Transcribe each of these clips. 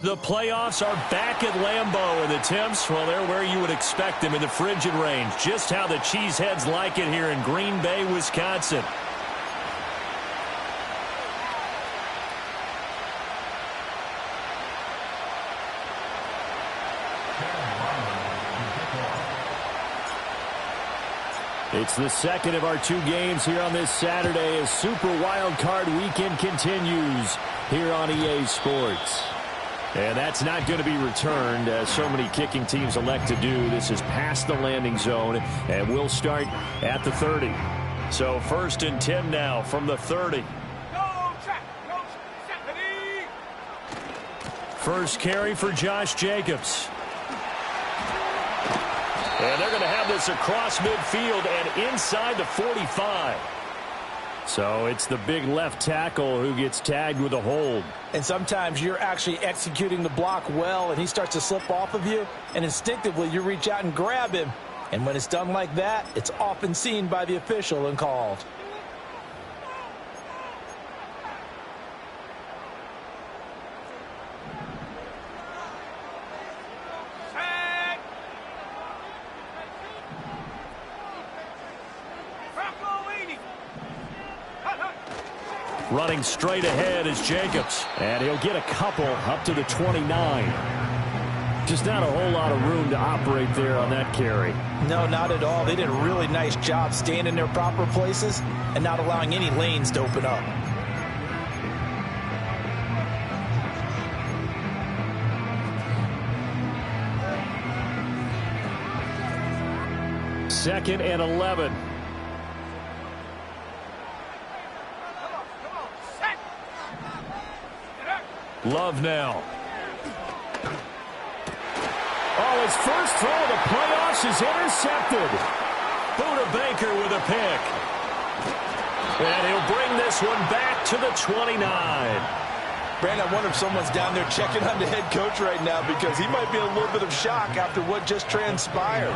The playoffs are back at Lambeau, and the temps, well, they're where you would expect them in the frigid range. Just how the Cheeseheads like it here in Green Bay, Wisconsin. It's the second of our two games here on this Saturday as Super Wild Card Weekend continues here on EA Sports. And that's not going to be returned, as so many kicking teams elect to do. This is past the landing zone, and we'll start at the 30. So 1st and 10 now from the 30. First carry for Josh Jacobs. And they're going to have this across midfield and inside the 45. So it's the big left tackle who gets tagged with a hold. And sometimes you're actually executing the block well, and he starts to slip off of you, and instinctively you reach out and grab him. And when it's done like that, it's often seen by the official and called. Running straight ahead is Jacobs. And he'll get a couple up to the 29. Just not a whole lot of room to operate there on that carry. No, not at all. They did a really nice job staying in their proper places and not allowing any lanes to open up. Second and 11. Love now. Oh, his first throw of the playoffs is intercepted. Buda Baker with a pick. And he'll bring this one back to the 29. Brandon, I wonder if someone's down there checking on the head coach right now, because he might be in a little bit of shock after what just transpired.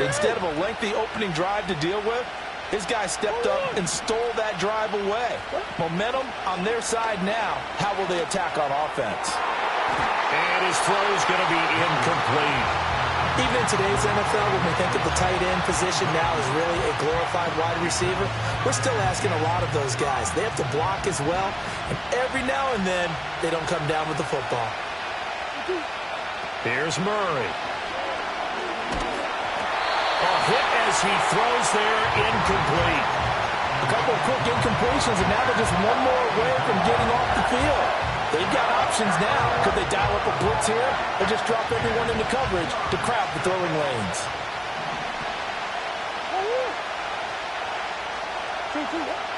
Instead of a lengthy opening drive to deal with, his guy stepped up and stole that drive away. Momentum on their side now. How will they attack on offense? And his throw is going to be incomplete. Even in today's NFL, when we think of the tight end position now as really a glorified wide receiver, we're still asking a lot of those guys. They have to block as well, and every now and then, they don't come down with the football. Here's Murray. A hit as he throws there, incomplete. A couple of quick incompletions, and now they're just one more away from getting off the field. They've got options now. Could they dial up a blitz here or just drop everyone into coverage to crowd the throwing lanes?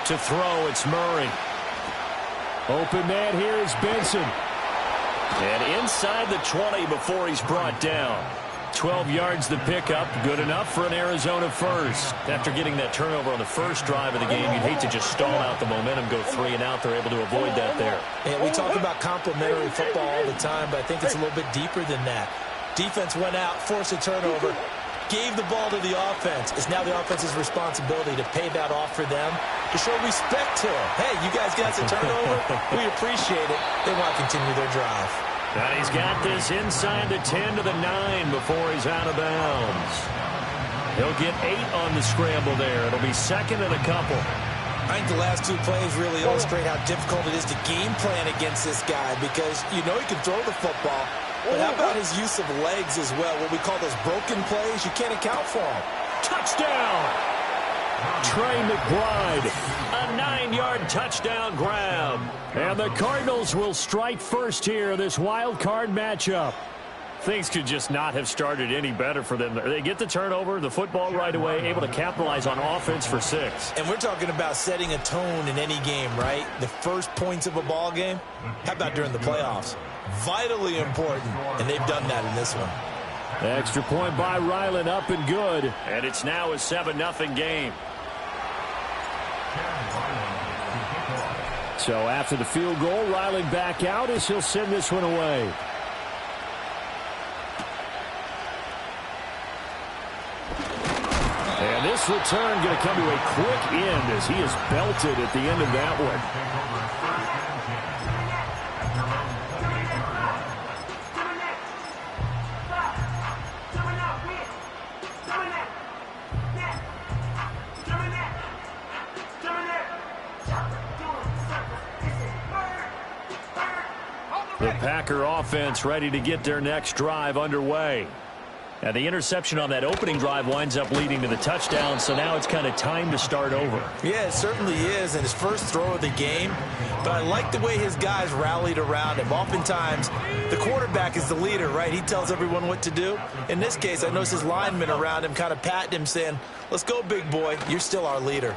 To throw, it's Murray. Open man here is Benson. And inside the 20 before he's brought down. 12 yards the pickup, good enough for an Arizona first. After getting that turnover on the first drive of the game, you'd hate to just stall out the momentum, go 3 and out. They're able to avoid that there. And we talk about complementary football all the time, but I think it's a little bit deeper than that. Defense went out, forced a turnover, gave the ball to the offense. It's now the offense's responsibility to pay that off for them, to show respect to them. Hey, you guys got the turnover? We appreciate it. They want to continue their drive. And he's got this inside the 10 to the 9 before he's out of bounds. He'll get 8 on the scramble there. It'll be second and a couple. I think the last two plays really illustrate how difficult it is to game plan against this guy, because you know he can throw the football, but how about his use of legs as well? What we call those broken plays, you can't account for them. Touchdown! Trey McBride, a 9-yard touchdown grab. And the Cardinals will strike first here, this wild card matchup. Things could just not have started any better for them. They get the turnover, the football right away, able to capitalize on offense for 6. And we're talking about setting a tone in any game, right? The first points of a ball game. How about during the playoffs? Vitally important, and they've done that in this one. Extra point by Ryland, up and good. And it's now a 7-0 game. So after the field goal, Ryland back out as he'll send this one away. And this return going to come to a quick end as he is belted at the end of that one. The Packer offense ready to get their next drive underway. Now, the interception on that opening drive winds up leading to the touchdown, so now it's kind of time to start over. Yeah, it certainly is, and his first throw of the game. But I like the way his guys rallied around him. Oftentimes, the quarterback is the leader, right? He tells everyone what to do. In this case, I noticed his linemen around him kind of patting him, saying, let's go, big boy. You're still our leader.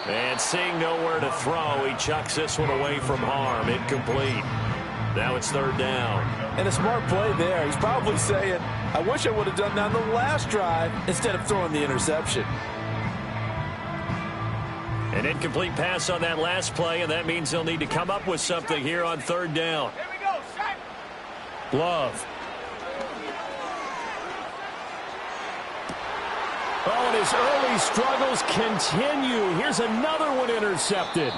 And seeing nowhere to throw, he chucks this one away from harm. Incomplete. Now it's third down. And a smart play there. He's probably saying, I wish I would have done that on the last drive instead of throwing the interception. An incomplete pass on that last play, and that means they'll need to come up with something here on third down. Here we go, Shaq. Love. Oh, and his early struggles continue. Here's another one intercepted.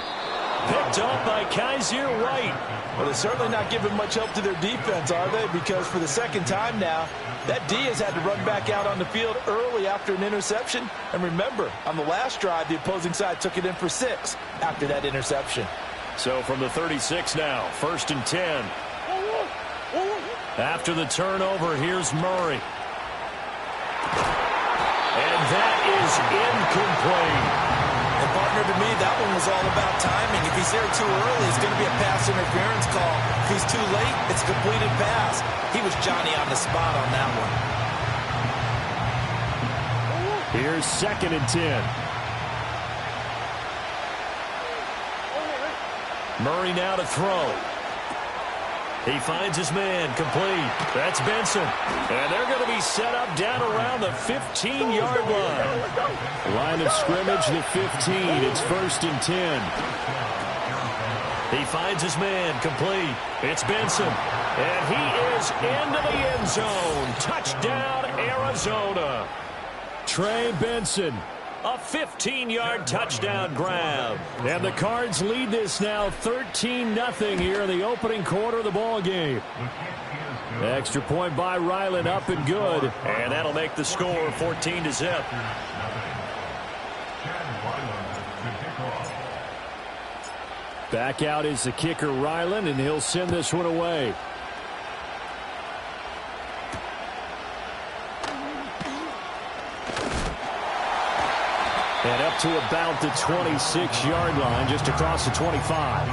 Picked off by Kaiser White. Well, they're certainly not giving much help to their defense, are they? Because for the second time now, that D has had to run back out on the field early after an interception. And remember, on the last drive, the opposing side took it in for 6 after that interception. So from the 36 now, 1st and 10. After the turnover, here's Murray. And that is incomplete. And, partner, to me, that one was all about timing. If he's there too early, it's going to be a pass interference call. If he's too late, it's a completed pass. He was Johnny on the spot on that one. Here's 2nd and 10. Murray now to throw. He finds his man, complete. That's Benson. And they're going to be set up down around the 15-yard line. Line of scrimmage, the 15. It's 1st and 10. He finds his man, complete. It's Benson. And he is into the end zone. Touchdown, Arizona. Trey Benson. A 15-yard touchdown grab. And the Cards lead this now 13-0 here in the opening quarter of the ball game. Extra point by Ryland, up and good. And that'll make the score 14-0. Back out is the kicker, Ryland, and he'll send this one away. And up to about the 26-yard line, just across the 25.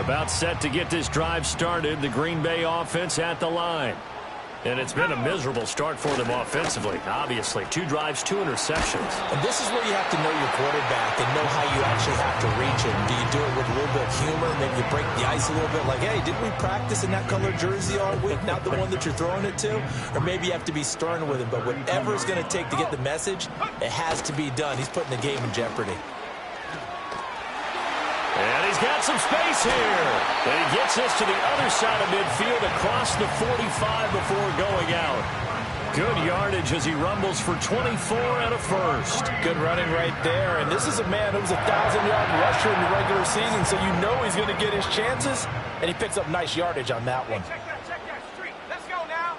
About set to get this drive started. The Green Bay offense at the line. And it's been a miserable start for them offensively, obviously. 2 drives, 2 interceptions. And this is where you have to know your quarterback and know how you actually have to reach him. Do you do it with a little bit of humor? Maybe you break the ice a little bit like, hey, didn't we practice in that color jersey all week? Not the one that you're throwing it to? Or maybe you have to be stern with him. But whatever it's going to take to get the message, it has to be done. He's putting the game in jeopardy. And he's got some space here. And he gets this to the other side of midfield across the 45 before going out. Good yardage as he rumbles for 24 and a first. Good running right there. And this is a man who was a 1,000-yard rusher in the regular season, so you know he's going to get his chances. And he picks up nice yardage on that one. Check that street. Let's go now.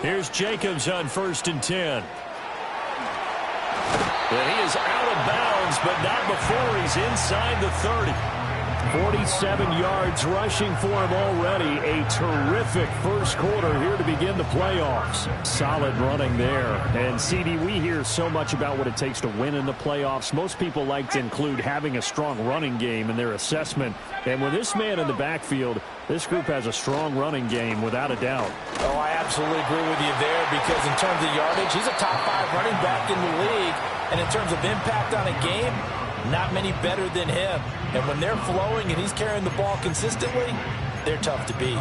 Here's Jacobs on 1st and 10. And he is out of bounds, but not before he's inside the 30. 47 yards rushing for him already. A terrific first quarter here to begin the playoffs. Solid running there. And, CD, we hear so much about what it takes to win in the playoffs. Most people like to include having a strong running game in their assessment. And with this man in the backfield, this group has a strong running game without a doubt. Oh, I absolutely agree with you there because in terms of yardage, he's a top 5 running back in the league. And in terms of impact on a game, not many better than him. And when they're flowing and he's carrying the ball consistently, they're tough to beat.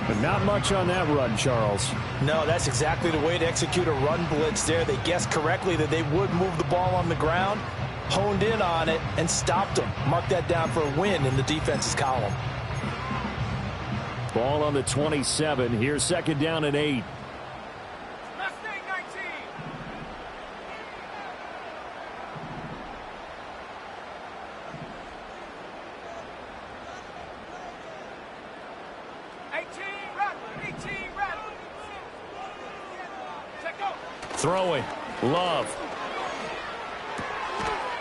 But not much on that run, Charles. No, that's exactly the way to execute a run blitz there. They guessed correctly that they would move the ball on the ground, honed in on it, and stopped them. Mark that down for a win in the defense's column. Ball on the 27. Here's 2nd down and 8. Mustang 19. Throwing. Love.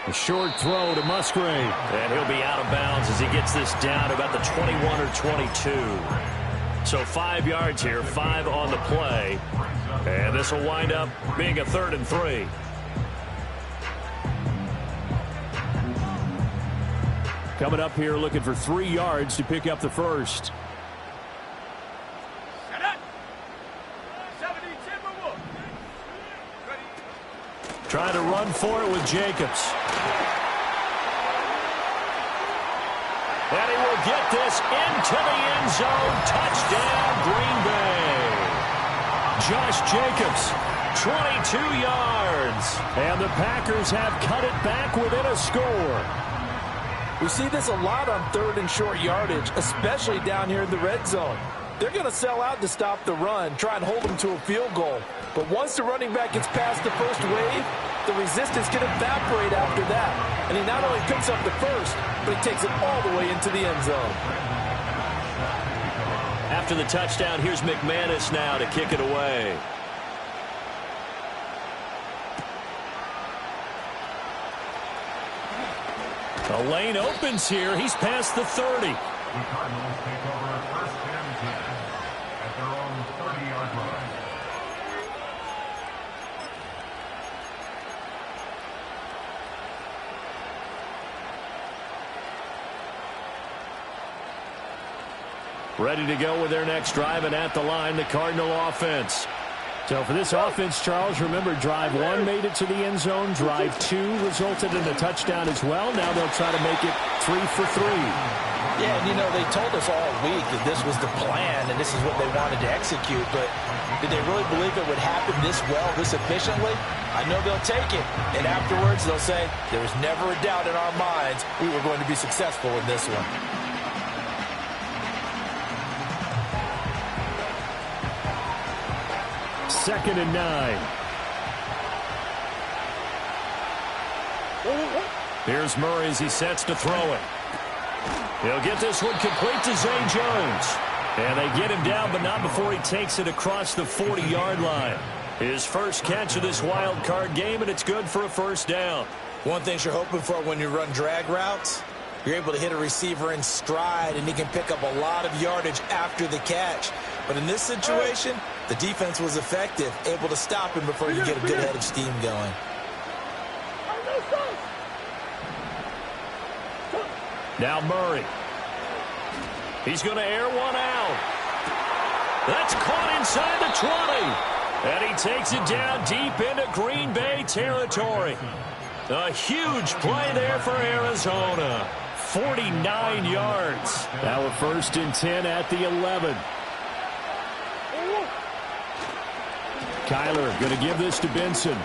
A short throw to Musgrave. And he'll be out of bounds as he gets this down about the 21 or 22. So 5 yards here, 5 on the play. And this will wind up being a 3rd and 3. Coming up here looking for 3 yards to pick up the first. Trying to run for it with Jacobs. And he will get this into the end zone. Touchdown, Green Bay. Josh Jacobs, 22 yards. And the Packers have cut it back within a score. We see this a lot on 3rd and short yardage, especially down here in the red zone. They're going to sell out to stop the run, try and hold them to a field goal. But once the running back gets past the first wave, the resistance can evaporate after that. And he not only picks up the first, but he takes it all the way into the end zone. After the touchdown, here's McManus now to kick it away. The lane opens here. He's past the 30. The Cardinals take over at first and 10 at their own 30-yard line. Ready to go with their next drive, and at the line, the Cardinal offense. So for this offense, Charles, remember, drive 1 made it to the end zone. Drive 2 resulted in a touchdown as well. Now they'll try to make it 3 for 3. Yeah, and you know, they told us all week that this was the plan and this is what they wanted to execute, but did they really believe it would happen this well, this efficiently? I know they'll take it, and afterwards they'll say, there was never a doubt in our minds we were going to be successful in this one. Second and 9. Here's Murray as he sets to throw it. He'll get this one complete to Zay Jones. And they get him down, but not before he takes it across the 40-yard line. His first catch of this wild card game, and it's good for a first down. One thing you're hoping for when you run drag routes, you're able to hit a receiver in stride, and he can pick up a lot of yardage after the catch. But in this situation, the defense was effective, able to stop him before you get a good head of steam going. Now Murray. He's going to air one out. That's caught inside the 20. And he takes it down deep into Green Bay territory. A huge play there for Arizona. 49 yards. Now a 1st and 10 at the 11. Kyler going to give this to Benson.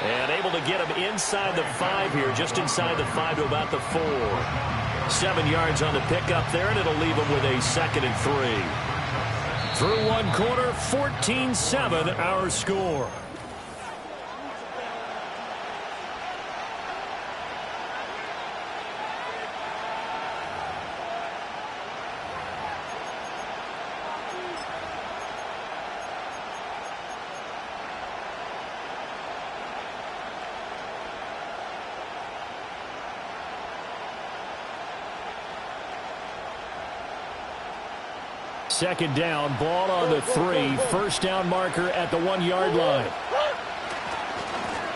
And able to get him inside the 5 here, just inside the 5 to about the 4. 7 yards on the pickup there, and it'll leave him with a 2nd and 3. Through one quarter, 14-7 our score. Second down, ball on the 3. First down marker at the 1-yard line.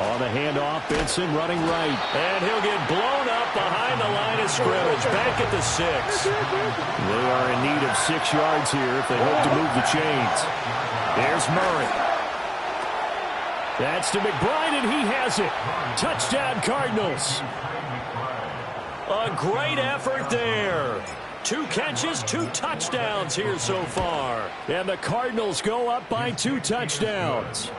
On the handoff, Benson running right. And he'll get blown up behind the line of scrimmage. Back at the 6. They are in need of 6 yards here if they hope to move the chains. There's Murray. That's to McBride, and he has it. Touchdown, Cardinals. A great effort there. 2 catches, 2 touchdowns here so far. And the Cardinals go up by 2 touchdowns.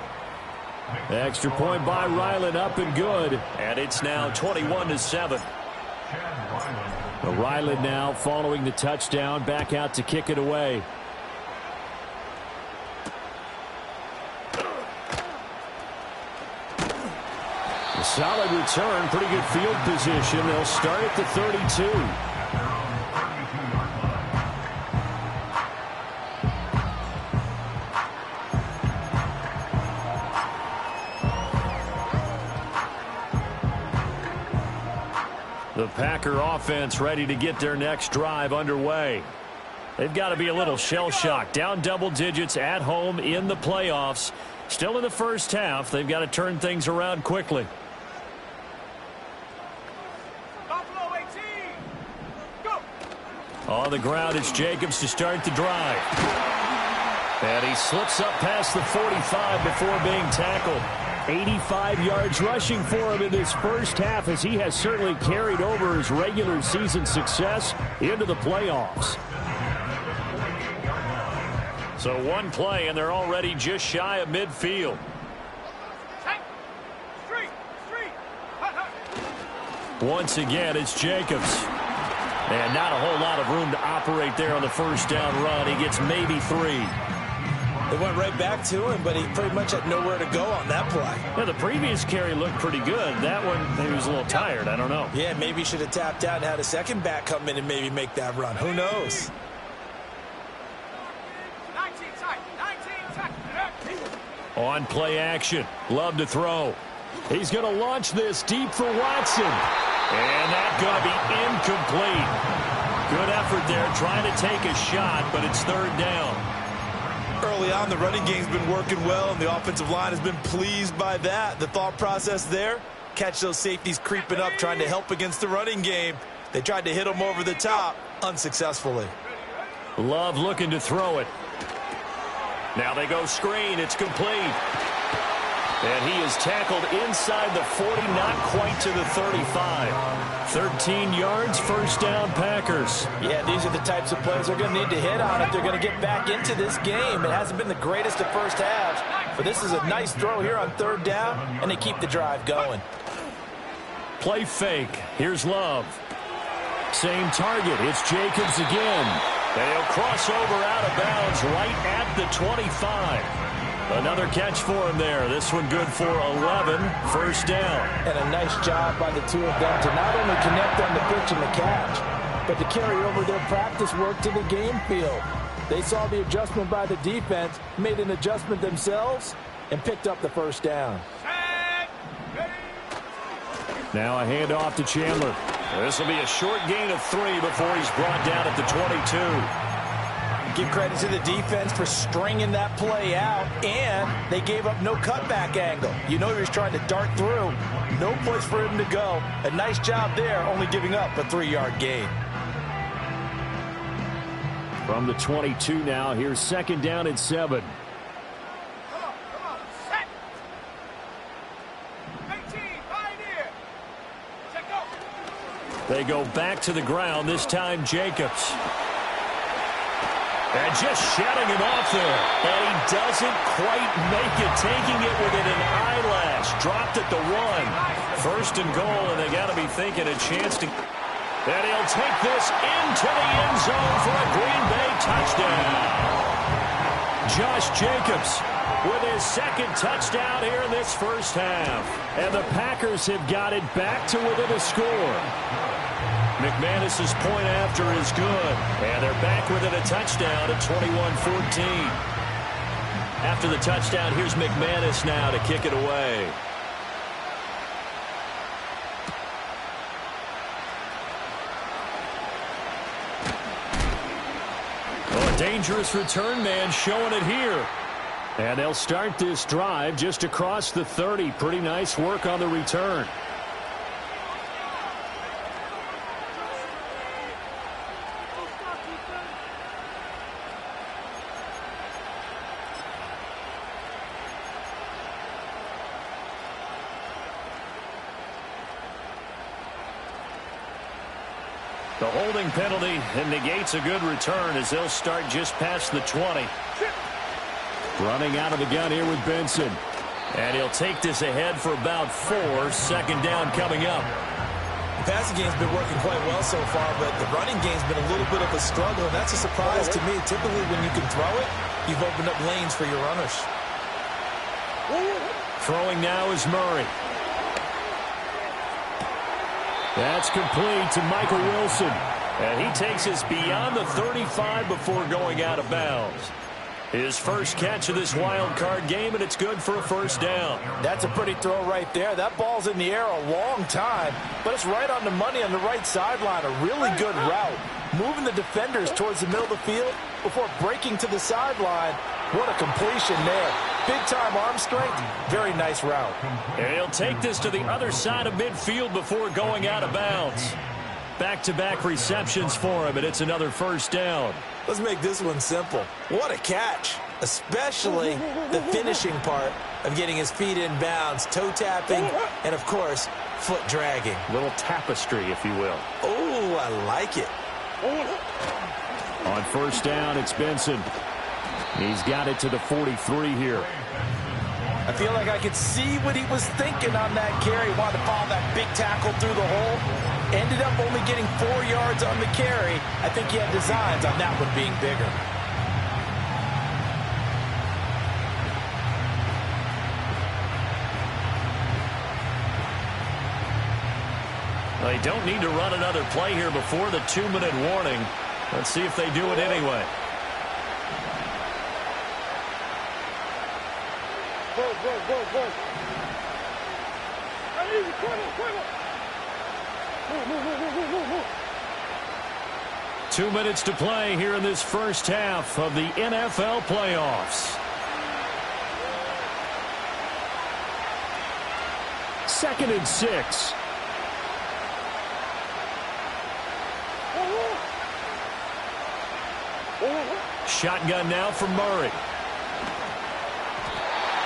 Extra point by Ryland, up and good. And it's now 21-7. Ryland now following the touchdown, back out to kick it away. A solid return, pretty good field position. They'll start at the 32. The Packer offense ready to get their next drive underway. They've got to be a little shell-shocked. Down double digits at home in the playoffs. Still in the first half. They've got to turn things around quickly. Buffalo 18. Go. On the ground, it's Jacobs to start the drive. And he slips up past the 45 before being tackled. 85 yards rushing for him in this first half, as he has certainly carried over his regular season success into the playoffs. So one play, and they're already just shy of midfield. Once again, it's Jacobs. And not a whole lot of room to operate there on the first down run. He gets maybe 3. They went right back to him, but he pretty much had nowhere to go on that play. Yeah, the previous carry looked pretty good. That one, he was a little tired. I don't know. Yeah, maybe he should have tapped out and had a second back come in and maybe make that run. Who knows? 19 tight. On play action. Love to throw. He's going to launch this deep for Watson. And that's going to be incomplete. Good effort there trying to take a shot, but it's third down. Early on, the running game's been working well, and the offensive line has been pleased by that. The thought process there, catch those safeties creeping up, trying to help against the running game. They tried to hit them over the top, unsuccessfully. Love looking to throw it. Now they go screen. It's complete. And he is tackled inside the 40, not quite to the 35. 13 yards, first down, Packers. Yeah, these are the types of plays they're going to need to hit on if they're going to get back into this game. It hasn't been the greatest of first halves, but this is a nice throw here on third down, and they keep the drive going. Play fake. Here's Love. Same target. It's Jacobs again. And he'll cross over out of bounds right at the 25. Another catch for him there. This one good for 11. First down. And a nice job by the two of them to not only connect on the pitch and the catch, but to carry over their practice work to the game field. They saw the adjustment by the defense, made an adjustment themselves, and picked up the first down. Now a handoff to Chandler. This will be a short gain of 3 before he's brought down at the 22. Give credit to the defense for stringing that play out, and they gave up no cutback angle. You know he was trying to dart through. No place for him to go. A nice job there, only giving up a 3-yard gain. From the 22 now, here's second down and 7. Come on, set. 18, pioneer. Check go. They go back to the ground, this time Jacobs. And just shutting him off there. And he doesn't quite make it, taking it within an eyelash. Dropped at the 1. First and goal, and they got to be thinking a chance to... And he'll take this into the end zone for a Green Bay touchdown. Josh Jacobs with his second touchdown here in this first half. And the Packers have got it back to within a score. McManus's point after is good. And they're back within a touchdown at 21-14. After the touchdown, here's McManus now to kick it away. Oh, a dangerous return man showing it here. And they'll start this drive just across the 30. Pretty nice work on the return. The holding penalty negates a good return as they'll start just past the 20. Running out of the gun here with Benson. And he'll take this ahead for about 4. Second down coming up. The passing game's been working quite well so far, but the running game's been a little bit of a struggle, and that's a surprise to me. Typically, when you can throw it, you've opened up lanes for your runners. Throwing now is Murray. That's complete to Michael Wilson. And he takes us beyond the 35 before going out of bounds. His first catch of this wild card game, and it's good for a first down. That's a pretty throw right there. That ball's in the air a long time, but it's right on the money on the right sideline. A really good route. Moving the defenders towards the middle of the field before breaking to the sideline. What a completion there. Big-time arm strength. Very nice route. And he'll take this to the other side of midfield before going out of bounds. Back-to-back receptions for him, and it's another first down. Let's make this one simple. What a catch, especially the finishing part of getting his feet in bounds, toe tapping, and, of course, foot dragging. Little tapestry, if you will. Oh, I like it. On first down, it's Benson. He's got it to the 43 here. I feel like I could see what he was thinking on that carry. Wanted to follow that big tackle through the hole. Ended up only getting 4 yards on the carry. I think he had designs on that one being bigger. They don't need to run another play here before the 2-minute warning. Let's see if they do it anyway. Go. 2 minutes to play here in this first half of the NFL playoffs. Second and 6. Shotgun now for Murray.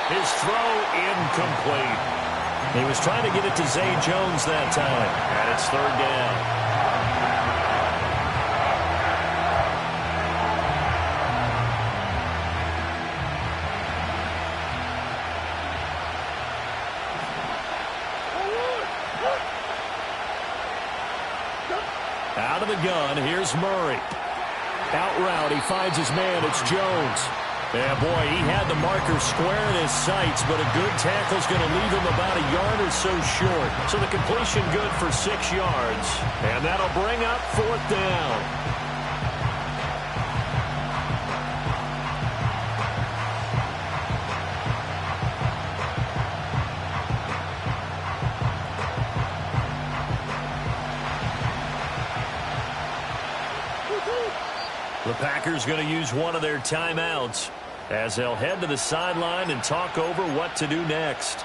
His throw incomplete. He was trying to get it to Zay Jones that time. And it's third down. Out of the gun, here's Murray. Out route, he finds his man, it's Jones. Yeah, boy, he had the marker square in his sights, but a good tackle's going to leave him about a yard or so short. So the completion good for 6 yards, and that'll bring up fourth down. The Packers going to use one of their timeouts as they'll head to the sideline and talk over what to do next.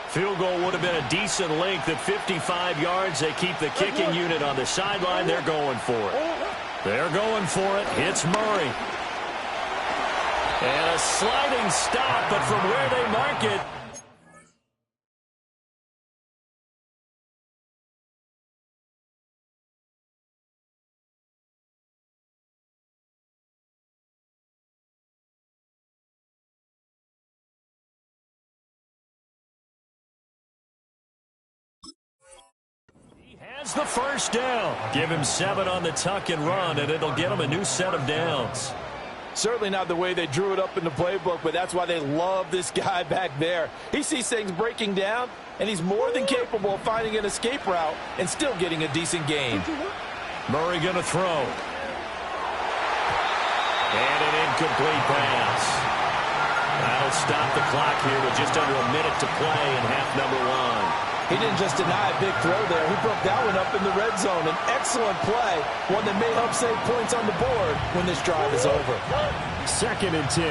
Field goal would have been a decent length at 55 yards. They keep the kicking unit on the sideline. They're going for it. They're going for it. It's Murray. And a sliding stop, but from where they mark it. Has the first down. Give him 7 on the tuck and run, and it'll get him a new set of downs. Certainly not the way they drew it up in the playbook, but that's why they love this guy back there. He sees things breaking down, and he's more than capable of finding an escape route and still getting a decent gain. Murray going to throw. And an incomplete pass. That'll stop the clock here with just under a minute to play in half number 1. He didn't just deny a big throw there. He broke that one up in the red zone. An excellent play, one that may help save points on the board when this drive is over. Second and 10.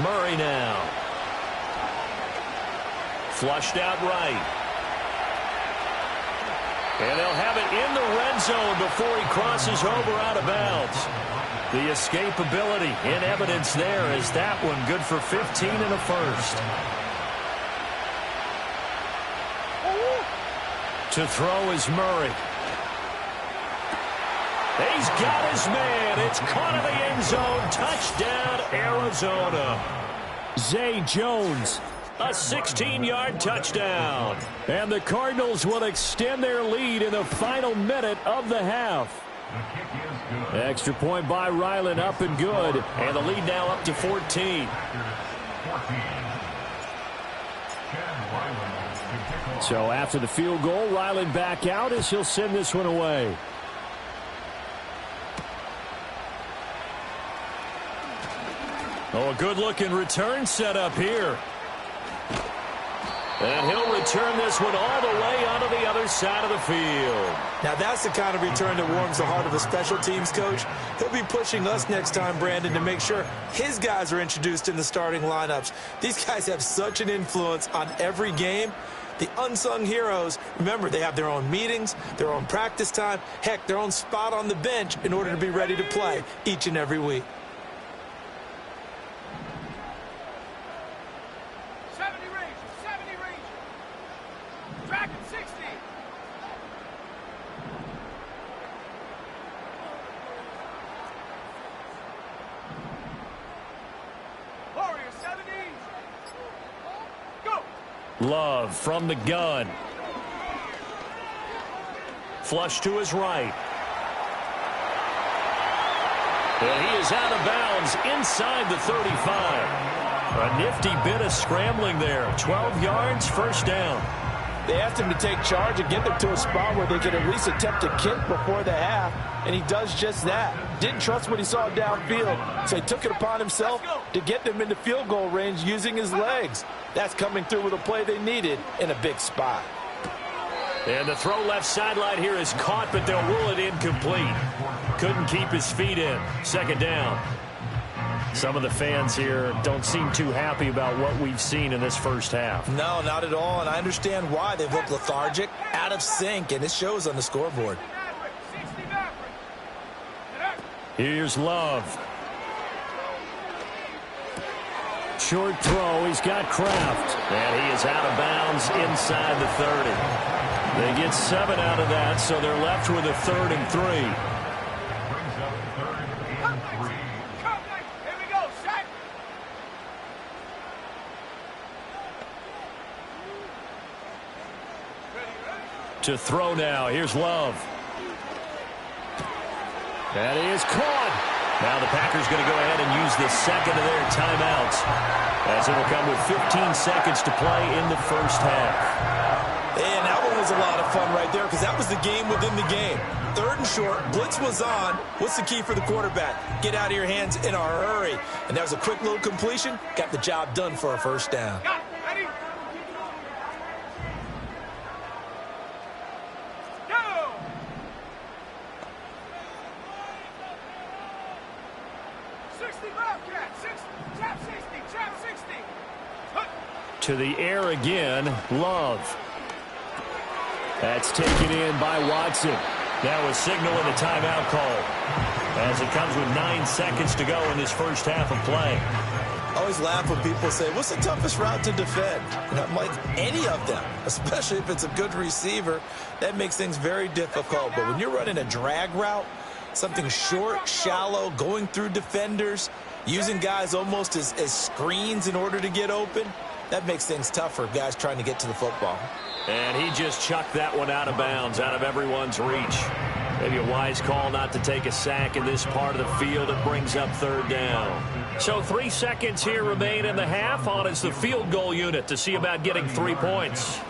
Murray now. Flushed out right. And they'll have it in the red zone before he crosses over out of bounds. The escapability in evidence there is that one good for 15 and a first. To throw is Murray. He's got his man. It's caught in the end zone. Touchdown, Arizona. Zay Jones A 16-yard touchdown. And the Cardinals will extend their lead in the final minute of the half. Extra point by Ryland, up and good. And the lead now up to 14. So after the field goal, Ryland back out as he'll send this one away. Oh, a good-looking return set up here. And he'll return this one all the way onto the other side of the field. Now, that's the kind of return that warms the heart of a special teams coach. He'll be pushing us next time, Brandon, to make sure his guys are introduced in the starting lineups. These guys have such an influence on every game. The unsung heroes, remember, they have their own meetings, their own practice time, heck, their own spot on the bench in order to be ready to play each and every week. 70 range. Dragon 60. Warrior 70. Go. Love from the gun. Flush to his right. And he is out of bounds inside the 35. A nifty bit of scrambling there. 12 yards, first down. They asked him to take charge and get them to a spot where they could at least attempt a kick before the half, and he does just that. Didn't trust what he saw downfield, so he took it upon himself to get them into field goal range using his legs. That's coming through with a play they needed in a big spot. And the throw left sideline here is caught, but they'll rule it incomplete. Couldn't keep his feet in. Second down. Some of the fans here don't seem too happy about what we've seen in this first half. No, not at all, and I understand why. They've looked lethargic, out of sync, and it shows on the scoreboard. Here's Love. Short throw. He's got Kraft. And he is out of bounds inside the 30. They get 7 out of that, so they're left with a 3rd and 3. To throw now. Here's Love. That is caught. Now the Packers going to go ahead and use the second of their timeouts, as it'll come with 15 seconds to play in the first half. And that one was a lot of fun right there, because that was the game within the game. 3rd and short, blitz was on. What's the key for the quarterback? Get out of your hands in a hurry. And that was a quick little completion. Got the job done for a first down. To the air again, Love. That's taken in by Watson. Now a signal and a timeout call, as it comes with 9 seconds to go in this first half of play. I always laugh when people say, what's the toughest route to defend? And I'm like, any of them, especially if it's a good receiver. That makes things very difficult. But when you're running a drag route, something short, shallow, going through defenders, using guys almost as screens in order to get open, that makes things tough for guys trying to get to the football. And he just chucked that one out of bounds, out of everyone's reach. Maybe a wise call not to take a sack in this part of the field. It brings up 3rd down. So 3 seconds here remain in the half. On is the field goal unit to see about getting 3 points.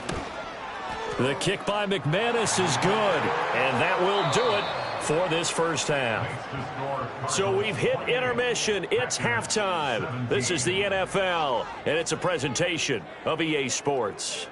The kick by McManus is good, and that will do it for this first half. So we've hit intermission. It's halftime. This is the NFL, and it's a presentation of EA Sports.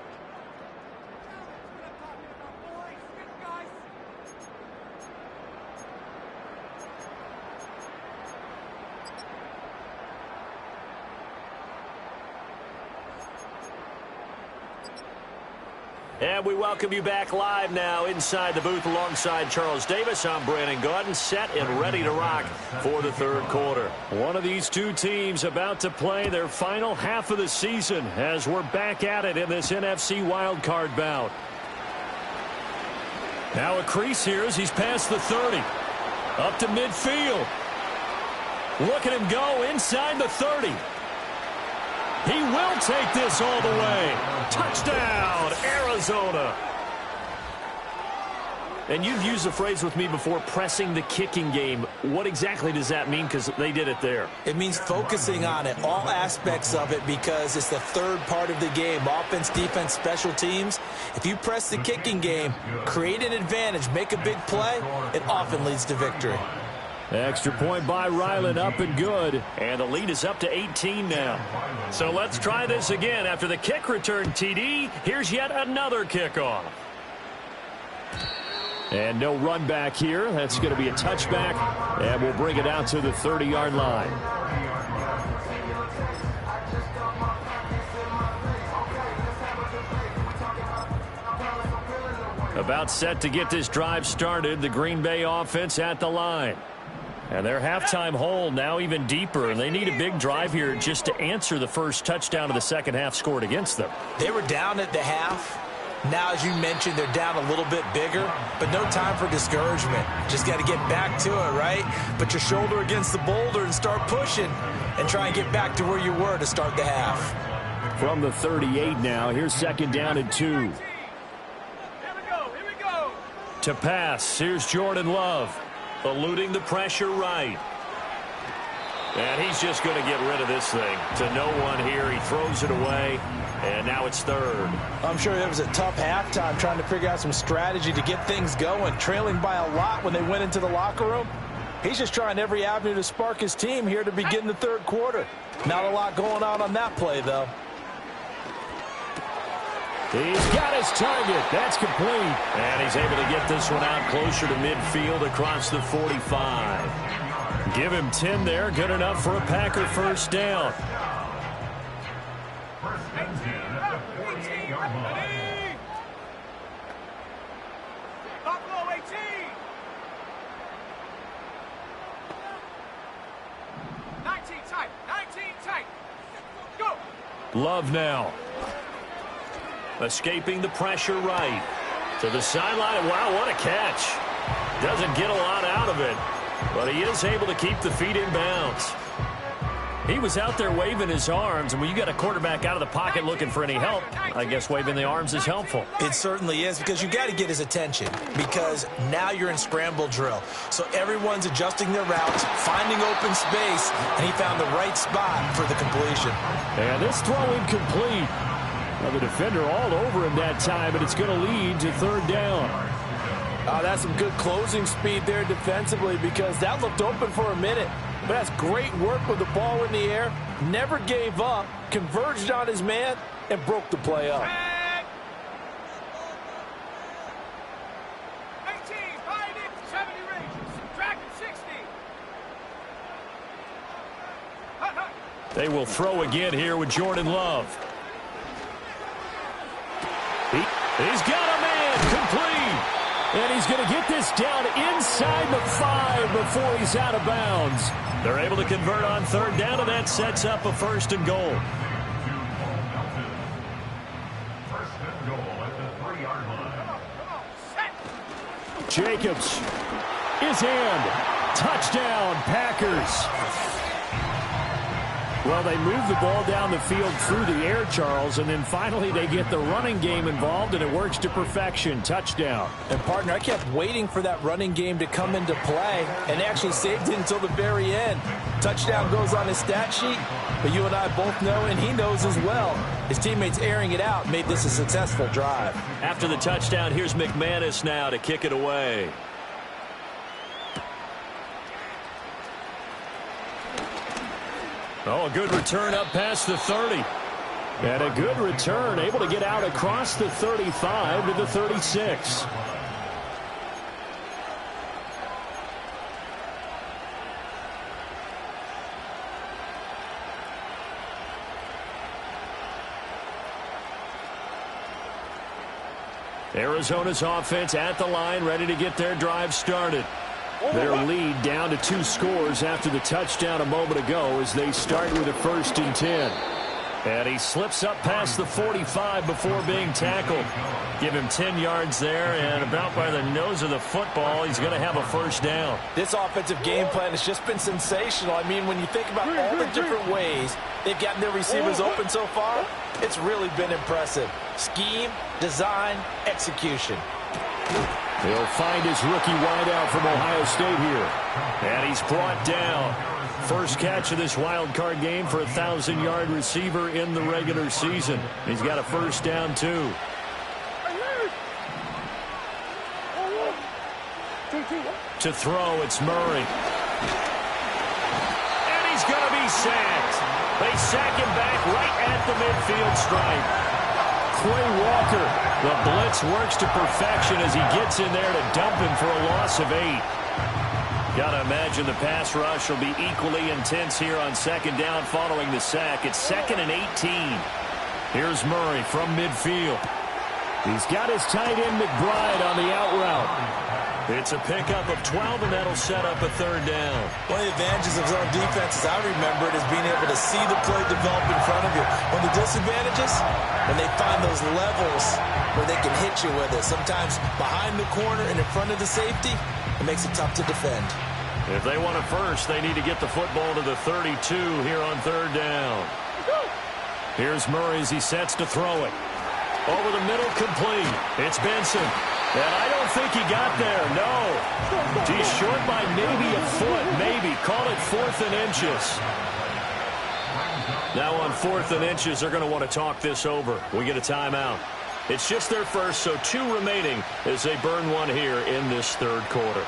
And we welcome you back live now inside the booth alongside Charles Davis. I'm Brandon Gaudin, set and ready to rock for the 3rd quarter. One of these two teams about to play their final half of the season as we're back at it in this NFC wildcard bout. Now a crease here as he's past the 30. Up to midfield. Look at him go inside the 30. He will take this all the way. Touchdown, Arizona. And you've used the phrase with me before, pressing the kicking game. What exactly does that mean? Because they did it there. It means focusing on it, all aspects of it, because it's the third part of the game. Offense, defense, special teams. If you press the kicking game, create an advantage, make a big play, it often leads to victory. Extra point by Ryland, up and good. And the lead is up to 18 now. So let's try this again. After the kick return TD, here's yet another kickoff. And no run back here. That's going to be a touchback. And we'll bring it out to the 30-yard line. About set to get this drive started. The Green Bay offense at the line. And their halftime hole now even deeper. And they need a big drive here just to answer the first touchdown of the second half scored against them. They were down at the half. Now, as you mentioned, they're down a little bit bigger, but no time for discouragement. Just got to get back to it, right? Put your shoulder against the boulder and start pushing and try and get back to where you were to start the half. From the 38 now, here's second down and 2. Here we go. To pass, here's Jordan Love, eluding the pressure right. And he's just going to get rid of this thing. To no one here, he throws it away. And now it's third. I'm sure it was a tough halftime trying to figure out some strategy to get things going. Trailing by a lot when they went into the locker room. He's just trying every avenue to spark his team here to begin the third quarter. Not a lot going on that play, though. He's got his target. That's complete. And he's able to get this one out closer to midfield across the 45. Give him 10 there. Good enough for a Packer first down. Buffalo 18. 19 tight. Go. Love now. Escaping the pressure right. To the sideline. Wow, what a catch. Doesn't get a lot out of it. But he is able to keep the feet in bounds. He was out there waving his arms, and when you got a quarterback out of the pocket looking for any help, I guess waving the arms is helpful. It certainly is, because you got to get his attention, because now you're in scramble drill. So everyone's adjusting their routes, finding open space, and he found the right spot for the completion. And this throw incomplete. Well, the defender all over him that time, but it's going to lead to third down. That's some good closing speed there defensively, because that looked open for a minute. But that's great work with the ball in the air. Never gave up, converged on his man, and broke the play up. 18, 70 range, dragon 60. They will throw again here with Jordan Love. He's got a man, complete. And he's going to get this down inside the 5 before he's out of bounds. They're able to convert on third down, and that sets up a first and goal. First and goal at the 3-yard line. Jacobs is in. Touchdown, Packers. Well, they move the ball down the field through the air, Charles, and then finally they get the running game involved, and it works to perfection. Touchdown. And, partner, I kept waiting for that running game to come into play and actually saved it until the very end. Touchdown goes on his stat sheet, but you and I both know, and he knows as well, his teammates airing it out made this a successful drive. After the touchdown, here's McManus now to kick it away. Oh, a good return up past the 30. And a good return, able to get out across the 35 to the 36. Arizona's offense at the line, ready to get their drive started. Their lead down to 2 scores after the touchdown a moment ago as they start with a 1st and 10. And he slips up past the 45 before being tackled. Give him 10 yards there, and about by the nose of the football, he's going to have a first down. This offensive game plan has just been sensational. I mean, when you think about all the different ways they've gotten their receivers open so far, it's really been impressive. Scheme, design, execution. He'll find his rookie wideout from Ohio State here. And he's brought down. First catch of this wild card game for a 1,000-yard receiver in the regular season. He's got a first down, too. To throw, it's Murray. And he's going to be sacked. They sack him back right at the midfield stripe. Quay Walker, the blitz works to perfection as he gets in there to dump him for a loss of 8. Got to imagine the pass rush will be equally intense here on second down following the sack. It's 2nd and 18. Here's Murray from midfield. He's got his tight end McBride on the out route. It's a pickup of 12, and that'll set up a third down. One of the advantages of zone defense, as I remember it, is being able to see the play develop in front of you. One of the disadvantages, when they find those levels where they can hit you with it, sometimes behind the corner and in front of the safety, it makes it tough to defend. If they want a first, they need to get the football to the 32 here on third down. Here's Murray as he sets to throw it. Over the middle, complete. It's Benson. And I don't think he got there, no. He's short by maybe a foot, maybe. Call it 4th and inches. Now on 4th and inches, they're going to want to talk this over. We get a timeout. It's just their first, so 2 remaining as they burn one here in this third quarter.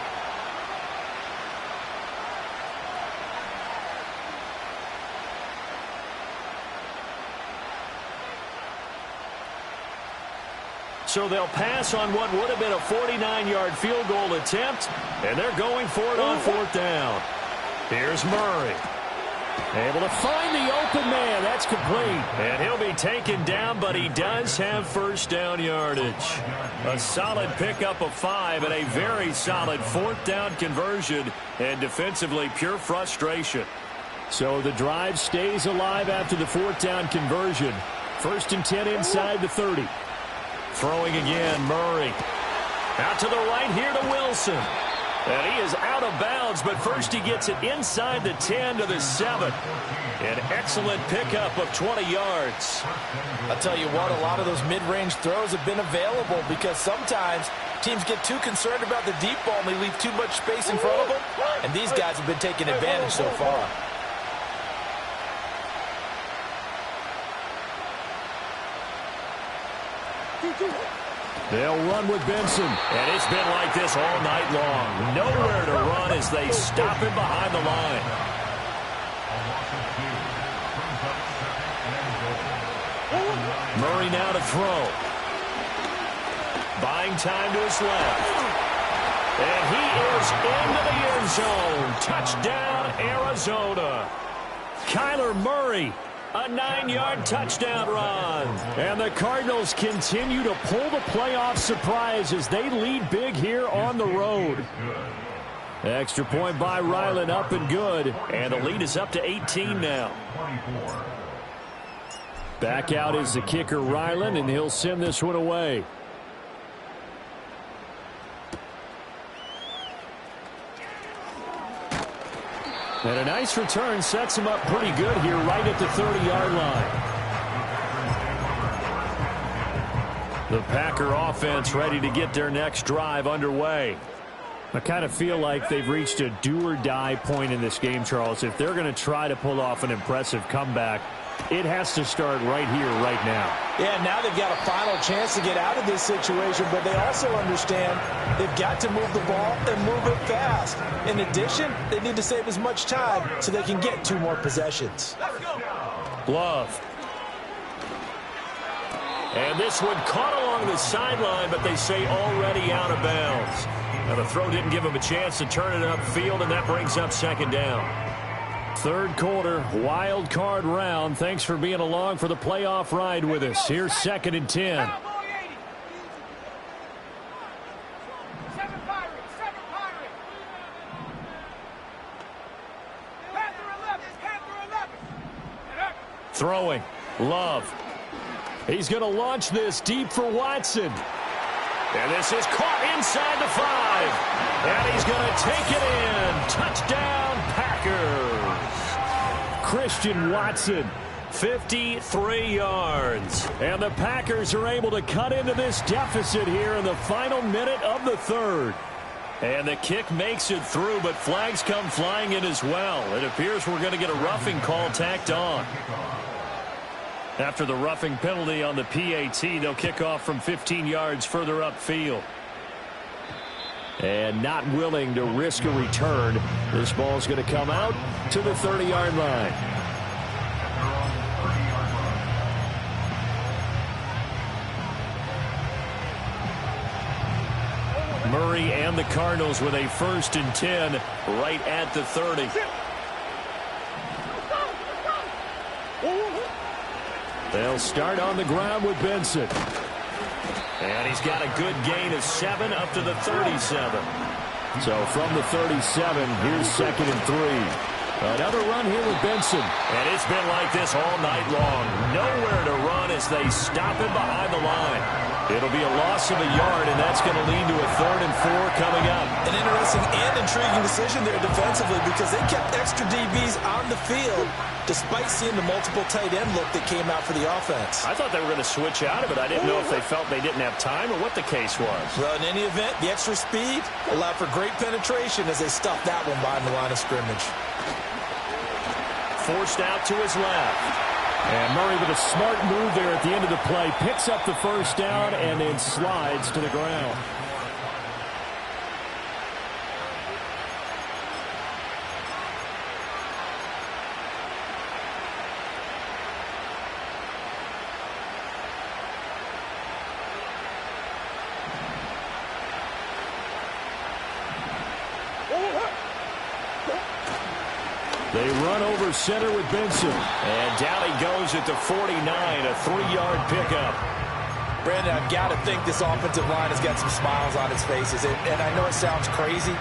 So they'll pass on what would have been a 49-yard field goal attempt, and they're going for it on 4th down. Here's Murray. Able to find the open man. That's complete. And he'll be taken down, but he does have first down yardage. A solid pickup of 5 and a very solid 4th down conversion, and defensively pure frustration. So the drive stays alive after the 4th down conversion. 1st and 10 inside the 30. Throwing again, Murray. Out to the right here to Wilson. And he is out of bounds, but first he gets it inside the 10 to the 7. An excellent pickup of 20 yards. I'll tell you what, a lot of those mid-range throws have been available because sometimes teams get too concerned about the deep ball and they leave too much space in front of them. And these guys have been taking advantage so far. They'll run with Benson. And it's been like this all night long. Nowhere to run as they stop him behind the line. Murray now to throw. Buying time to his left. And he is into the end zone. Touchdown, Arizona. Kyler Murray. A 9-yard touchdown run. And the Cardinals continue to pull the playoff surprise as they lead big here on the road. Extra point by Ryland, up and good. And the lead is up to 18 now. Back out is the kicker, Ryland, and he'll send this one away. And a nice return sets him up pretty good here right at the 30-yard line. The Packer offense ready to get their next drive underway. I kind of feel like they've reached a do-or-die point in this game, Charles. If they're going to try to pull off an impressive comeback, it has to start right here, right now. Yeah, now they've got a final chance to get out of this situation, but they also understand they've got to move the ball and move it fast. In addition, they need to save as much time so they can get 2 more possessions. Love. And this one caught along the sideline, but they say already out of bounds. Now the throw didn't give him a chance to turn it upfield, and that brings up second down. Third quarter, wild card round. Thanks for being along for the playoff ride with us. Here's 2nd and 10. Throwing. Love. He's going to launch this deep for Watson. And this is caught inside the 5. And he's going to take it in. Touchdown, Packers. Christian Watson, 53 yards. And the Packers are able to cut into this deficit here in the final minute of the third. And the kick makes it through, but flags come flying in as well. It appears we're going to get a roughing call tacked on. After the roughing penalty on the PAT, they'll kick off from 15 yards further upfield. And not willing to risk a return, this ball's going to come out to the 30-yard line. Murray and the Cardinals with a 1st and 10 right at the 30. They'll start on the ground with Benson. And he's got a good gain of 7 up to the 37. So from the 37, here's 2nd and 3. Another run here with Benson. And it's been like this all night long. Nowhere to run as they stop him behind the line. It'll be a loss of a yard, and that's going to lead to a 3rd and 4 coming up. An interesting and intriguing decision there defensively because they kept extra DBs on the field despite seeing the multiple tight end look that came out for the offense. I thought they were going to switch out of it. I didn't know if they felt they didn't have time or what the case was. Well, in any event, the extra speed allowed for great penetration as they stuffed that one behind the line of scrimmage. Forced out to his left. And Murray with a smart move there at the end of the play. Picks up the 1st down and then slides to the ground. They run over center with Benson. And down he goes at the 49, a 3-yard pickup. Brandon, I've got to think this offensive line has got some smiles on its faces. And I know it sounds crazy,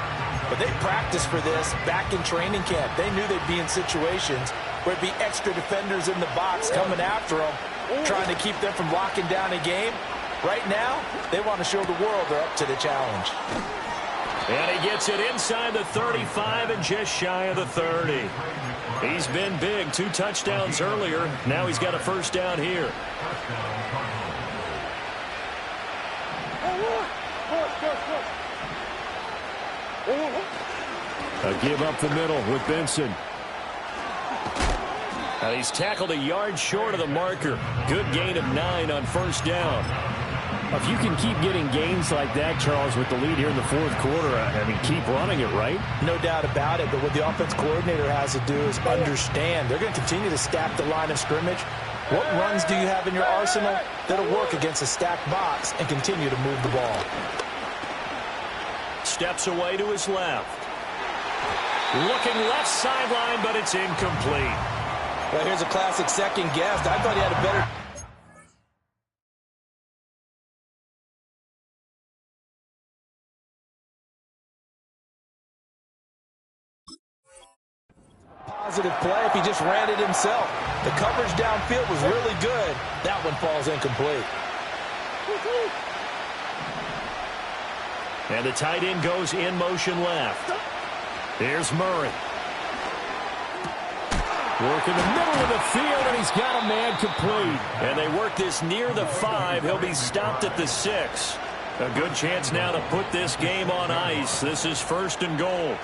but they practiced for this back in training camp. They knew they'd be in situations where it'd be extra defenders in the box coming after them, trying to keep them from locking down a game. Right now, they want to show the world they're up to the challenge. And he gets it inside the 35 and just shy of the 30. He's been big. 2 touchdowns earlier. Now he's got a 1st down here. A give up the middle with Benson. And he's tackled a yard short of the marker. Good gain of 9 on 1st down. If you can keep getting gains like that, Charles, with the lead here in the 4th quarter, I mean, keep running it, right? No doubt about it, but what the offense coordinator has to do is understand. They're going to continue to stack the line of scrimmage. What runs do you have in your arsenal that'll work against a stacked box and continue to move the ball? Steps away to his left. Looking left sideline, but it's incomplete. Well, here's a classic second guess. I thought he had a better... positive play if he just ran it himself. The coverage downfield was really good. That one falls incomplete. And the tight end goes in motion left. Here's Murray. Work in the middle of the field, and he's got a man complete. And they work this near the 5. He'll be stopped at the 6. A good chance now to put this game on ice. This is 1st and goal.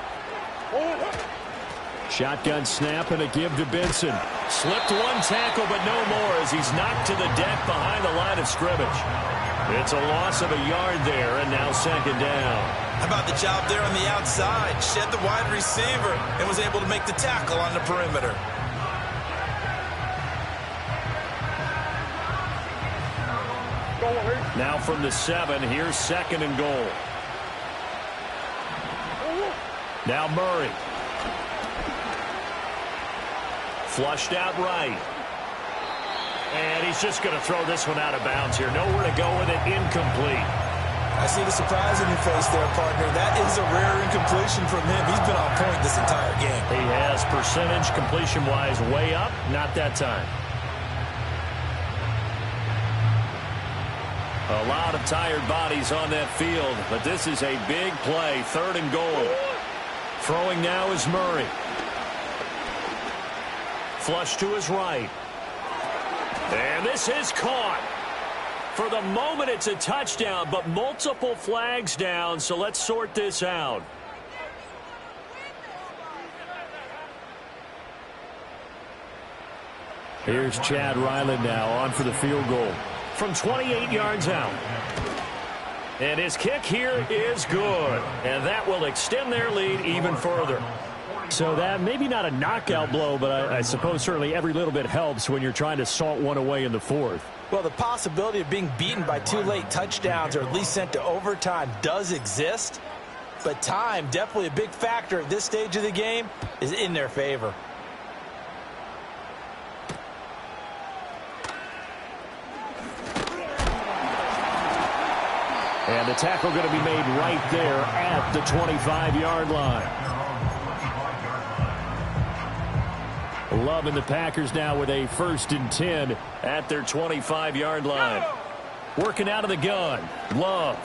Shotgun snap and a give to Benson. Slipped one tackle, but no more as he's knocked to the deck behind the line of scrimmage. It's a loss of a yard there, and now 2nd down. How about the job there on the outside? Shed the wide receiver and was able to make the tackle on the perimeter. Now from the 7, here's 2nd and goal. Now Murray. Flushed out right. And he's just going to throw this one out of bounds here. Nowhere to go with it. Incomplete. I see the surprise in your face there, partner. That is a rare incompletion from him. He's been on point this entire game. He has. Percentage completion-wise way up. Not that time. A lot of tired bodies on that field, but this is a big play, 3rd and goal. Throwing now is Murray. Flush to his right. And this is caught. For the moment, it's a touchdown, but multiple flags down, so let's sort this out. Here's Chad Ryland now on for the field goal from 28 yards out. And his kick here is good, and that will extend their lead even further. So that maybe not a knockout blow, but I suppose certainly every little bit helps when you're trying to salt one away in the 4th. Well, the possibility of being beaten by 2 late touchdowns or at least sent to overtime does exist, but time, definitely a big factor at this stage of the game, is in their favor. And the tackle going to be made right there at the 25-yard line. Love and the Packers now with a 1st and 10 at their 25-yard line. Working out of the gun. Love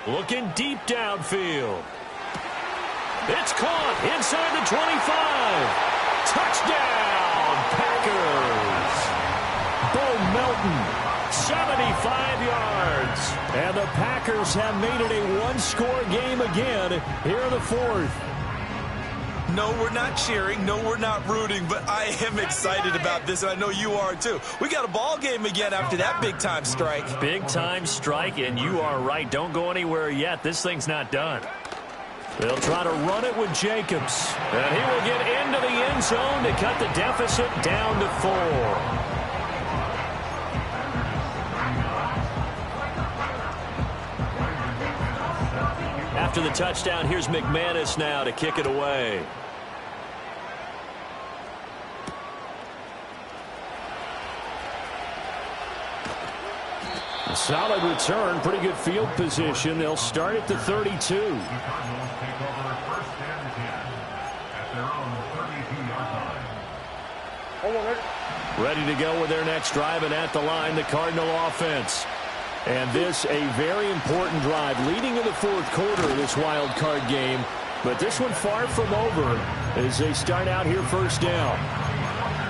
looking deep downfield. It's caught inside the 25. Touchdown, Packers. Bo Melton. 75 yards. And the Packers have made it a one-score game again here in the 4th. No, we're not cheering. No, we're not rooting, but I am excited about this, and I know you are too. We got a ball game again after that big-time strike. Big-time strike, and you are right. Don't go anywhere yet. This thing's not done. They'll try to run it with Jacobs. And he will get into the end zone to cut the deficit down to 4. After the touchdown, here's McManus now to kick it away. A solid return, pretty good field position. They'll start at the 32. Ready to go with their next drive, and at the line, the Cardinal offense. And this a very important drive leading in the 4th quarter of this wild card game. But this one far from over as they start out here 1st down.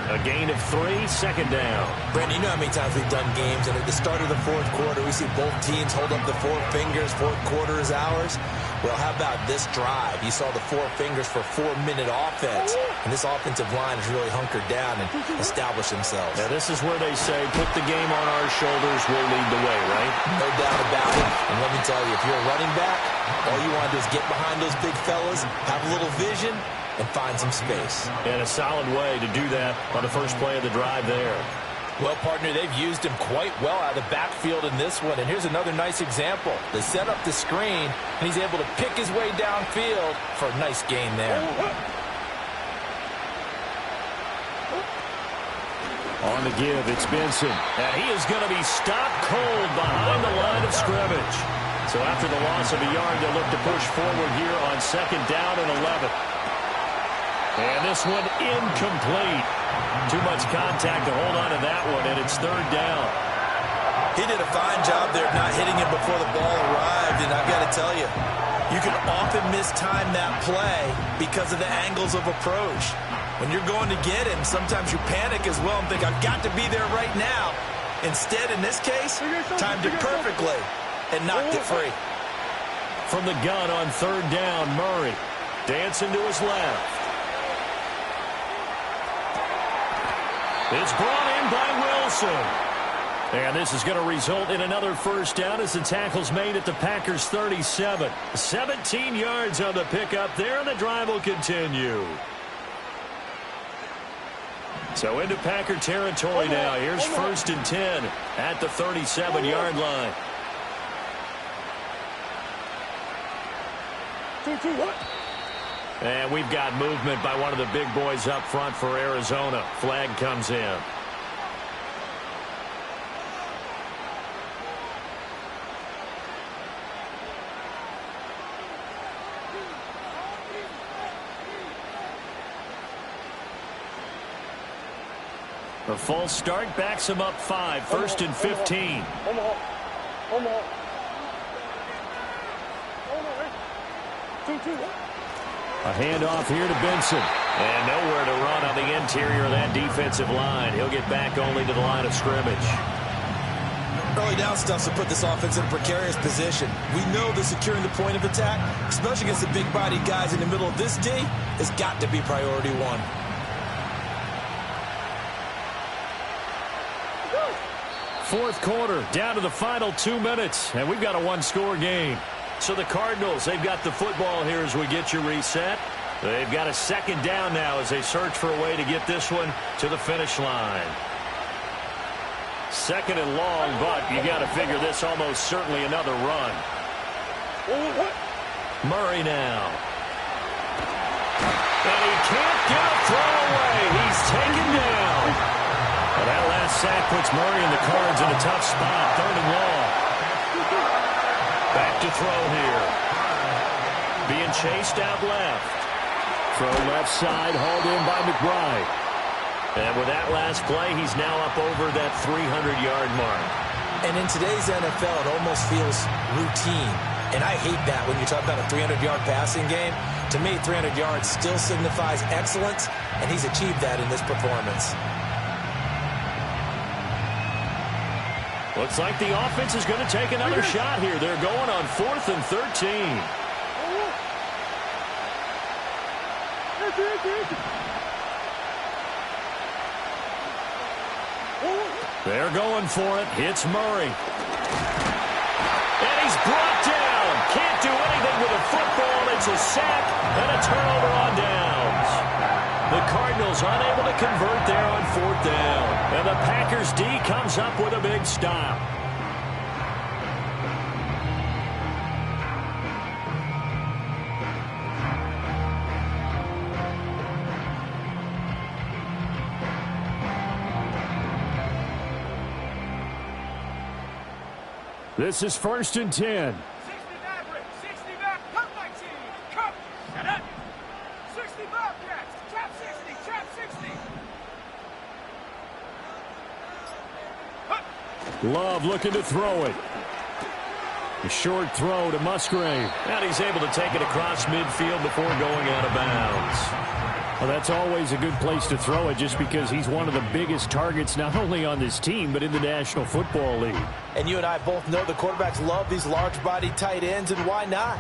A gain of 3, 2nd down. Brandon, you know how many times we've done games, and at the start of the 4th quarter, we see both teams hold up the 4 fingers, 4th quarter is ours. Well, how about this drive? You saw the 4 fingers for 4-minute offense, and this offensive line has really hunkered down and established themselves. Now, this is where they say, put the game on our shoulders, we'll lead the way, right? No doubt about it. And let me tell you, if you're a running back, all you want to do is get behind those big fellas, have a little vision, and find some space. And a solid way to do that on the first play of the drive there. Well, partner, they've used him quite well out of the backfield in this one. And here's another nice example. They set up the screen, and he's able to pick his way downfield for a nice gain there. On the give, it's Benson. And he is going to be stopped cold behind the line of scrimmage. So after the loss of a yard, they'll look to push forward here on 2nd down and 11. And this one incomplete. Too much contact to hold on to that one, and it's 3rd down. He did a fine job there not hitting him before the ball arrived, and I've got to tell you, you can often mistime that play because of the angles of approach. When you're going to get him, sometimes you panic as well and think, I've got to be there right now. Instead, in this case, timed it perfectly and knocked it free. From the gun on 3rd down, Murray dancing to his left. It's brought in by Wilson. And this is going to result in another 1st down as the tackle's made at the Packers' 37. 17 yards on the pickup there, and the drive will continue. So into Packer territory now. Here's 1st and 10 at the 37-yard line. 2-2-1. And we've got movement by one of the big boys up front for Arizona. Flag comes in. The false start backs him up 5. 1st and 15. A handoff here to Benson. And nowhere to run on the interior of that defensive line. He'll get back only to the line of scrimmage. Early down stuff to put this offense in a precarious position. We know that securing the point of attack, especially against the big-bodied guys in the middle of this D, has got to be priority one. Fourth quarter, down to the final 2 minutes, and we've got a one-score game. So the Cardinals, they've got the football here as we get you reset. They've got a second down now as they search for a way to get this one to the finish line. Second and long, but you got to figure this almost certainly another run. Murray now. And he can't get a throw away. He's taken down. Well, that last sack puts Murray and the Cards in a tough spot. Third and long. Back to throw here. Being chased out left. Throw left side, hauled in by McBride. And with that last play, he's now up over that 300-yard mark. And in today's NFL, it almost feels routine. And I hate that when you talk about a 300-yard passing game. To me, 300 yards still signifies excellence, and he's achieved that in this performance. Looks like the offense is going to take another shot here. They're going on 4th and 13. They're going for it. Hits Murray. And he's brought down. Can't do anything with a football. It's a sack and a turnover on downs. The Cardinals unable to convert there on 4th down. And the Packers D comes up with a big stop. This is 1st and 10. 60 Maverick, 60 back, come 19, come, shut up. 60 Bobcats, trap 60, trap 60. Love looking to throw it. A short throw to Musgrave. And he's able to take it across midfield before going out of bounds. Well, that's always a good place to throw it just because he's one of the biggest targets not only on this team but in the National Football League. And you and I both know the quarterbacks love these large-bodied tight ends, and why not?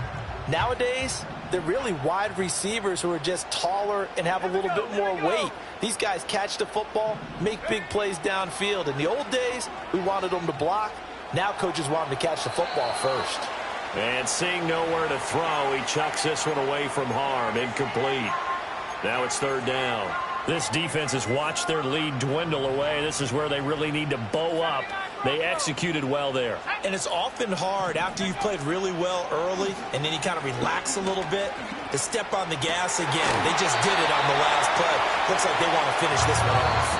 Nowadays, they're really wide receivers who are just taller and have a little bit more weight. These guys catch the football, make big plays downfield. In the old days, we wanted them to block. Now coaches want them to catch the football first. And seeing nowhere to throw, he chucks this one away from harm. Incomplete. Now it's 3rd down. This defense has watched their lead dwindle away. This is where they really need to bow up. They executed well there. And it's often hard after you've played really well early and then you kind of relax a little bit to step on the gas again. They just did it on the last play. Looks like they want to finish this one off.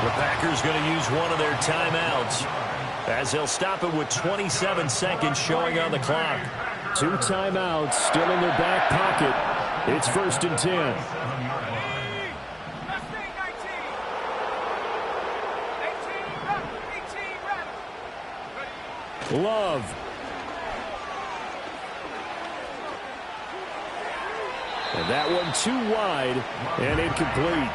The Packers going to use one of their timeouts as they'll stop it with 27 seconds showing on the clock. 2 timeouts still in their back pocket. It's 1st and 10. Love. And that one too wide and incomplete.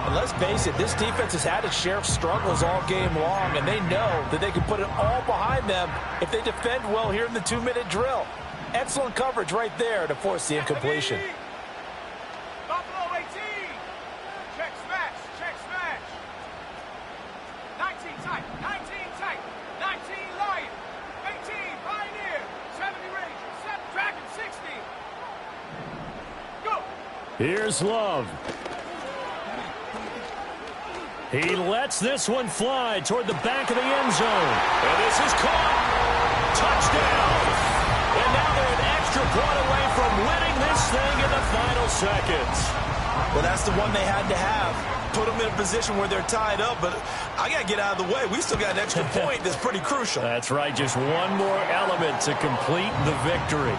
And let's face it, this defense has had its share of struggles all game long, and they know that they can put it all behind them if they defend well here in the 2-minute drill. Excellent coverage right there to force the incompletion. Buffalo 18. Check smash, check smash. 19 tight, 19 tight, 19 Lion, 18 Pioneer, 70 Ranger, 7 Dragon 60. Go. Here's Love. He lets this one fly toward the back of the end zone. And this is caught. Touchdown. And now they're an extra point away from winning this thing in the final seconds. Well, that's the one they had to have. Put them in a position where they're tied up, but I got to get out of the way. We still got an extra point that's pretty crucial. That's right. Just one more element to complete the victory. A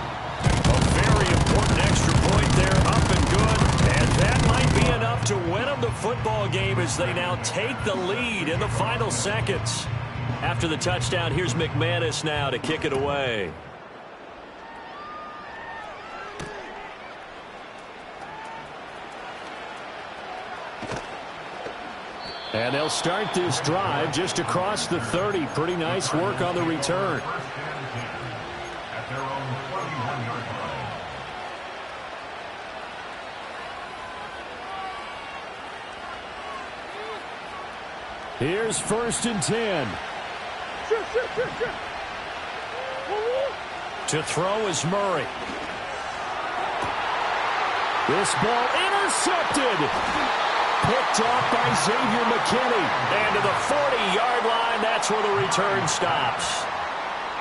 very important extra point there, up and good. And that might be enough to win them the football game as they now take the lead in the final seconds. After the touchdown, here's McManus now to kick it away. And they'll start this drive just across the 30. Pretty nice work on the return. At their own 21-yard line. Here's 1st and 10. To throw is Murray. This ball intercepted. Picked off by Xavier McKinney. And to the 40-yard line, that's where the return stops.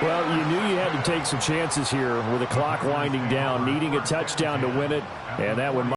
Well, you knew you had to take some chances here with the clock winding down, needing a touchdown to win it, and that one